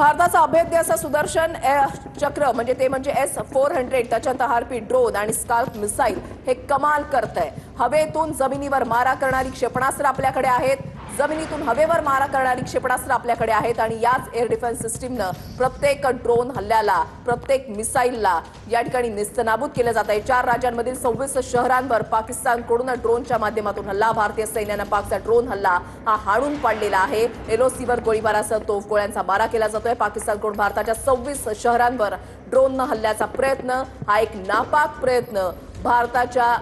भारताचा अभेद्य असा सुदर्शन चक्र म्हणजे S-400 त्याच्यानंतर हार्पी ड्रोन आणि स्काल्प मिसाईल हे कमाल करतंय। हवेतून जमिनीवर मारा करणारी क्षेपणास्त्र आपल्याकडे आहेत, जमिनीतून हवेवर मारा करणारी क्षेपणास्त्र आपल्याकडे आहेत आणि याच एअर डिफेन्स सिस्टीमनं प्रत्येक ड्रोन हल्ल्याला, प्रत्येक मिसाईलला या ठिकाणी नेस्तनाबूत केलं जात आहे। 4 राज्यांमधील 26 शहरांवर पाकिस्तानकडून ड्रोनच्या माध्यमातून हल्ला, भारतीय सैन्यानं पाकचा ड्रोन हल्ला हा हाणून पाडलेला आहे। LOCवर गोळीबारासह तोफगोळ्यांचा मारा केला जातोय। पाकिस्तानकडून भारताच्या 26 शहरांवर ड्रोननं हल्ल्याचा प्रयत्न, हा एक नापाक प्रयत्न भारताच्या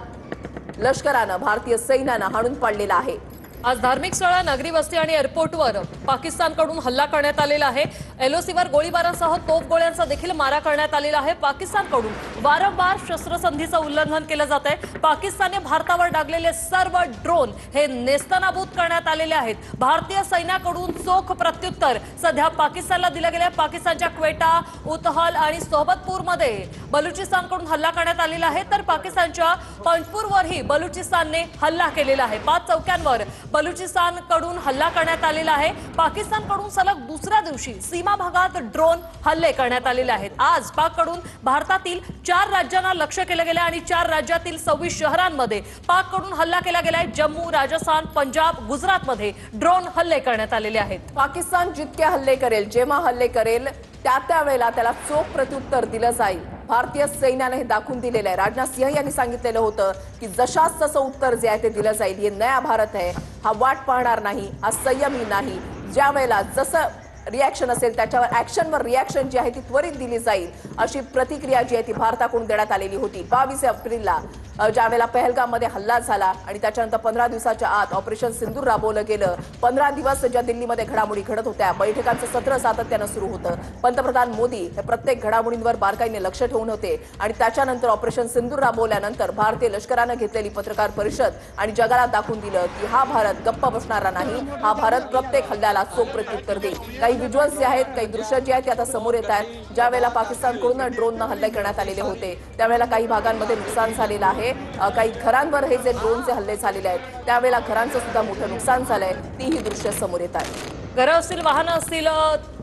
लष्करानं, भारतीय सैन्यानं हाणून पाडलेला आहे। आज धार्मिक स्थळ, नागरी वस्ती आणि एअरपोर्टवर पाकिस्तानकडून हल्ला करण्यात आलेला आहे। LOCवर गोळीबारासह तोफगोळ्यांचा देखील मारा करण्यात आलेला आहे। पाकिस्तानकडून वारंवार शस्त्रसंधीचं उल्लंघन केलं जात आहे। पाकिस्तानने भारतावर डागलेले सर्व ड्रोन हे नेस्तनाबूत करण्यात आलेले आहेत। भारतीय सैन्याकडून चोख प्रत्युत्तर सध्या पाकिस्तानला दिलं गेलं आहे। पाकिस्तानच्या क्वेटा, उतहल आणि सोबतपूरमध्ये बलुचिस्तानकडून हल्ला करण्यात आलेला आहे, तर पाकिस्तानच्या पंजपूरवरही बलुचिस्तानने हल्ला केलेला आहे। 5 चौक्यांवर बलुचिस्तानकडून हल्ला करण्यात आलेला आहे। पाकिस्तानकडून सलग दुसऱ्या दिवशी सीमा भागात ड्रोन हल्ले करण्यात आलेले आहेत। आज पाककडून भारतातील 4 राज्यांना लक्ष्य केलं गेलं आणि 4 राज्यातील 26 शहरांमध्ये पाककडून हल्ला केला गेलाय। जम्मू, राजस्थान, पंजाब, गुजरातमध्ये ड्रोन हल्ले करण्यात आलेले आहेत। पाकिस्तान जितके हल्ले करेल, जेव्हा हल्ले करेल त्या वेळेला त्याला चोख प्रत्युत्तर दिलं जाईल। भारतीय सैन्याने हे दाखवून दिलेलं आहे। राजनाथ सिंह यांनी सांगितलेलं होतं की जशास तसं उत्तर जे आहे ते दिलं जाईल। हे नया भारत आहे, हा वाट पाहणार नाही, हा संयमी नाही। ज्या वेळेला जसं रिॲक्शन असेल त्याच्यावर ॲक्शनवर रिॲक्शन जी आहे ती त्वरित दिली जाईल, अशी प्रतिक्रिया जी आहे ती भारताकडून देण्यात आलेली होती। 22 एप्रिलला ज्यावेळेला पहलगाममध्ये हल्ला झाला आणि त्याच्यानंतर 15 दिवसाच्या आत ऑपरेशन सिंदूर राबवलं गेलं। 15 दिवस ज्या दिल्लीमध्ये घडामोडी घडत होत्या, बैठकांचं सत्र सातत्यानं सुरू होतं। पंतप्रधान मोदी हे प्रत्येक घडामोडींवर बारकाईने लक्ष ठेवून होते आणि त्याच्यानंतर ऑपरेशन सिंदूर राबवल्यानंतर भारतीय लष्करानं घेतलेली पत्रकार परिषद आणि जगाला दाखवून दिलं की हा भारत गप्प बसणारा नाही, हा भारत प्रत्येक हल्ल्याला चोख प्रत्युत्तर देईल। काही व्हिज्युअल्स जे आहेत, काही दृश्य जे आहेत ते आता समोर येत आहेत। ज्या वेळेला पाकिस्तानकडून ड्रोननं हल्ले करण्यात आलेले होते त्यावेळेला काही भागांमध्ये नुकसान झालेलं आहे। काही घरांवर हे जे ड्रोनचे हल्ले झालेले आहेत त्यावेळेला घरांचं सुद्धा मोठं नुकसान झालंय, तीही दृश्य समोर येत आहेत। घरं असतील, वाहनं असतील,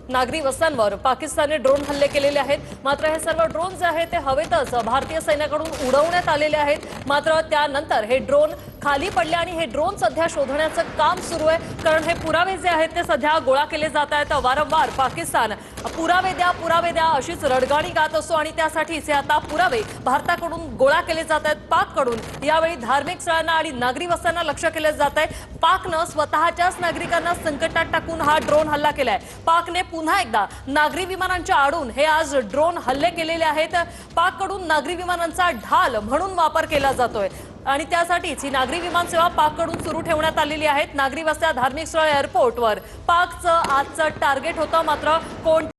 नागरी वस्त्यांवर पाकिस्तानने ड्रोन हल्ले केलेले आहेत। मात्र हे सर्व ड्रोन जे आहेत ते हवेतच भारतीय सैन्याकडून उडवण्यात आलेले आहेत। मात्र त्यानंतर हे ड्रोन खाली पडले आणि हे ड्रोन सध्या शोधण्याचं काम सुरू आहे, कारण हे पुरावे जे आहेत ते सध्या गोळा केले जात आहेत। वारंवार पाकिस्तान पुरावे द्या अशीच रडगाणी गात असतो आणि त्यासाठीच हे आता पुरावे भारताकडून गोळा केले जात आहेत। पाककडून यावेळी धार्मिक स्थळांना आणि नागरी वस्त्यांना लक्ष केलं जात आहे। पाकनं स्वतःच्याच नागरिकांना संकटात टाकून हा ड्रोन हल्ला केलाय। पाकने पुन्हा एकदा नागरी विमानांच्या आडून हे आज ड्रोन हल्ले केलेले आहेत। पाककडून नागरी विमानांचा ढाल म्हणून वापर केला जातोय आणि त्यासाठीच ही नागरी विमान सेवा पाककडून सुरू ठेवण्यात आलेली आहे। नागरी वस्त्या, धार्मिक स्थळ, एअरपोर्टवर पाकचं आजचं टार्गेट होतं, मात्र कोण